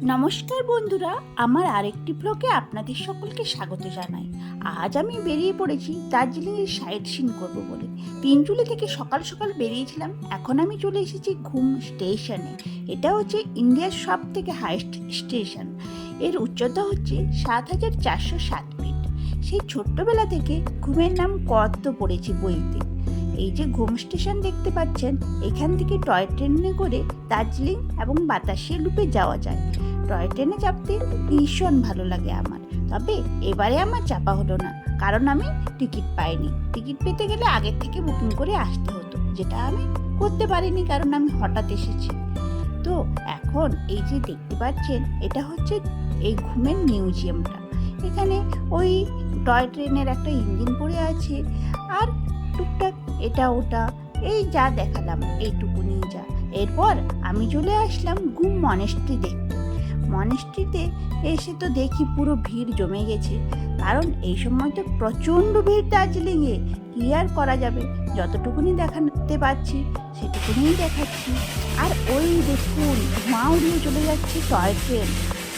নমস্কার বন্ধুরা, আমার আরেকটি ব্লগে আপনাদের সকলকে স্বাগত জানাই। আজ আমি বেরিয়ে পড়েছি দার্জিলিংয়ের সাইট সিন করবো বলে। তিনচুলি থেকে সকাল সকাল বেরিয়েছিলাম। এখন আমি চলে এসেছি ঘুম স্টেশনে। এটা হচ্ছে ইন্ডিয়ার সব থেকে হাইস্ট স্টেশন। এর উচ্চতা হচ্ছে ৭,৪০৭ ফিট। সেই ছোট্টবেলা থেকে ঘুমের নাম কত পড়েছি বইতে। এই যে ঘুম স্টেশন দেখতে পাচ্ছেন, এখান থেকে টয় ট্রেনে করে দার্জিলিং এবং বাতাসিয়া লুপে যাওয়া যায়। টয় ট্রেনে চাপতে ভীষণ ভালো লাগে আমার। তবে এবারে আমার চাপা হলো না, কারণ আমি টিকিট পাইনি। টিকিট পেতে গেলে আগের থেকে বুকিং করে আসতে হতো, যেটা আমি করতে পারিনি কারণ আমি হঠাৎ এসেছি। তো এখন এই যে দেখতে পাচ্ছেন, এটা হচ্ছে এই ঘুমের মিউজিয়ামটা। এখানে ওই টয় ট্রেনের একটা ইঞ্জিন পড়ে আছে, আর টুকটাক এটা ওটা এই যা দেখালাম এইটুকুনি যা। এরপর আমি চলে আসলাম ঘুম মনেস্ট্রি দেখতে। মনেস্ট্রিতে এসে তো দেখি পুরো ভিড় জমে গেছে, কারণ এই সময় তো প্রচণ্ড ভিড় দার্জিলিংয়ে। কি আর করা যাবে, যতটুকুনি দেখাতে পাচ্ছি সেটুকুনি দেখাচ্ছি। আর ওই দেখুন, ধোঁয়া উড়িয়ে চলে যাচ্ছে টয় ট্রেন।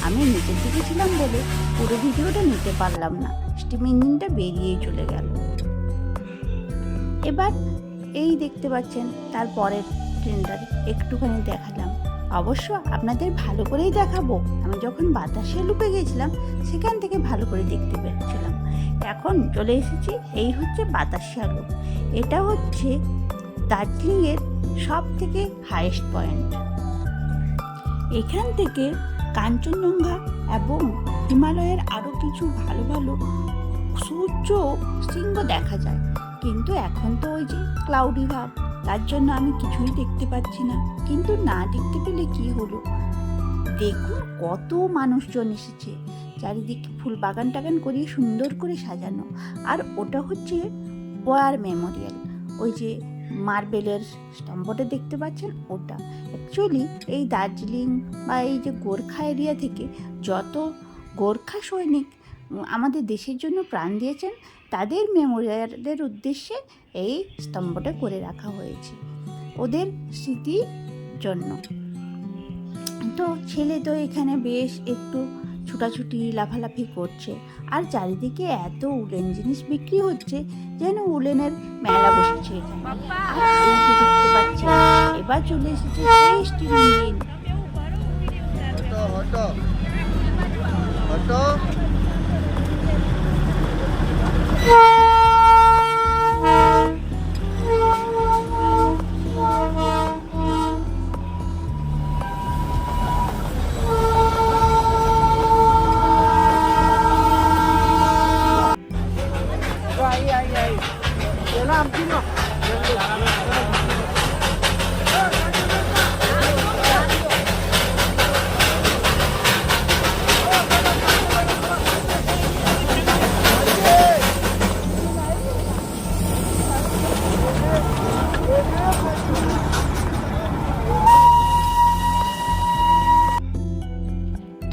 আমি নিচের দিকে ছিলাম বলে পুরো ভিডিওটা নিতে পারলাম না, স্টিম ইঞ্জিনটা বেরিয়েই চলে গেল। এবার এই দেখতে পাচ্ছেন তারপরের ট্রেনটার একটুখানি দেখালাম। অবশ্য আপনাদের ভালো করেই দেখাবো, আমি যখন বাতাসিয়া লুপে গেছিলাম সেখান থেকে ভালো করে দেখতে পেয়েছিলাম। এখন চলে এসেছি, এই হচ্ছে বাতাসিয়া লুপ। এটা হচ্ছে দার্জিলিংয়ের সব থেকে হাইয়েস্ট পয়েন্ট। এখান থেকে কাঞ্চনজঙ্ঘা এবং হিমালয়ের আরও কিছু ভালো ভালো সূর্য শৃঙ্গ দেখা যায়। কিন্তু এখন তো ওই যে ক্লাউডি ভাব, তার জন্য আমি কিছুই দেখতে পাচ্ছি না। কিন্তু না দেখতে পেলে কি হলো, দেখুন কত মানুষজন এসেছে। চারিদিকে ফুল বাগান টাগান করিয়ে সুন্দর করে সাজানো। আর ওটা হচ্ছে ওয়ার মেমোরিয়াল, ওই যে মার্বেলের স্তম্ভটা দেখতে পাচ্ছেন ওটা। অ্যাকচুয়ালি এই দার্জিলিং বা এই যে গোর্খা এরিয়া থেকে যত গোর্খা সৈনিক আমাদের দেশের জন্য প্রাণ দিয়েছেন, তাদের মেমোরিয়ালের উদ্দেশ্যে এই স্তম্ভটা করে রাখা হয়েছে ওদের স্মৃতির জন্য। তো ছেলে তো এখানে বেশ একটু ছুটাছুটি লাফালাফি করছে, আর চারিদিকে এত উলেন জিনিস বিক্রি হচ্ছে যেন উলেনের মেলা বসেছে এখানে। আর এই যে দেখতে পাচ্ছেন, এবার চলে এসেছে সেই স্টিম ইঞ্জিন।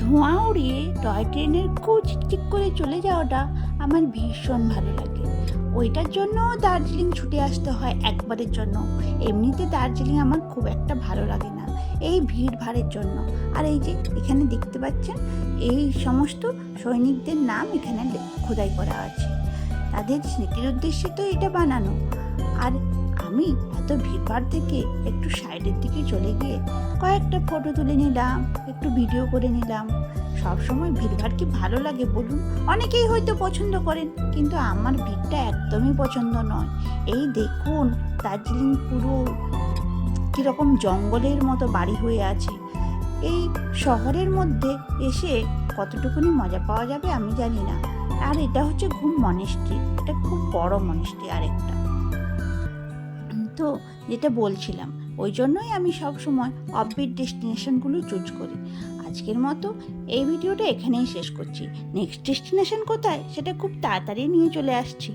ধোঁয়া উড়িয়ে টয় ট্রেনের চিকচিক করে চলে যাওয়াটা আমার ভীষণ ভালো লাগে। ওইটার জন্য দার্জিলিং ছুটে আসতে হয় একবারের জন্য। এমনিতে দার্জিলিং আমার খুব একটা ভালো লাগে না এই ভিড় ভাড়ের জন্য। আর এই যে এখানে দেখতে পাচ্ছেন, এই সমস্ত সৈনিকদের নাম এখানে খোদাই করা আছে, তাদের স্মৃতির উদ্দেশ্যে তো এটা বানানো। আর আমি এত ভিড়ভাড় থেকে একটু সাইডের দিকে চলে গিয়ে কয়েকটা ফটো তুলে নিলাম, একটু ভিডিও করে নিলাম। সব সময় ভিড়ভাড় কি ভালো লাগে বলুন? অনেকেই হয়তো পছন্দ করেন, কিন্তু আমার ভিড়টা একদমই পছন্দ নয়। এই দেখুন দার্জিলিং পুরো কীরকম জঙ্গলের মতো বাড়ি হয়ে আছে। এই শহরের মধ্যে এসে কতটুকুনি মজা পাওয়া যাবে আমি জানি না। আর এটা হচ্ছে ঘুম মনেস্ট্রি, এটা খুব বড় মনেস্ট্রি আরেকটা। তো যেটা বলছিলাম, ওই জন্যই আমি সব সময় অফবিট ডেস্টিনেশনগুলো চুজ করি। আজকের মতো এই ভিডিওটা এখানেই শেষ করছি। নেক্সট ডেস্টিনেশন কোথায় সেটা খুব তাড়াতাড়ি নিয়ে চলে আসছি।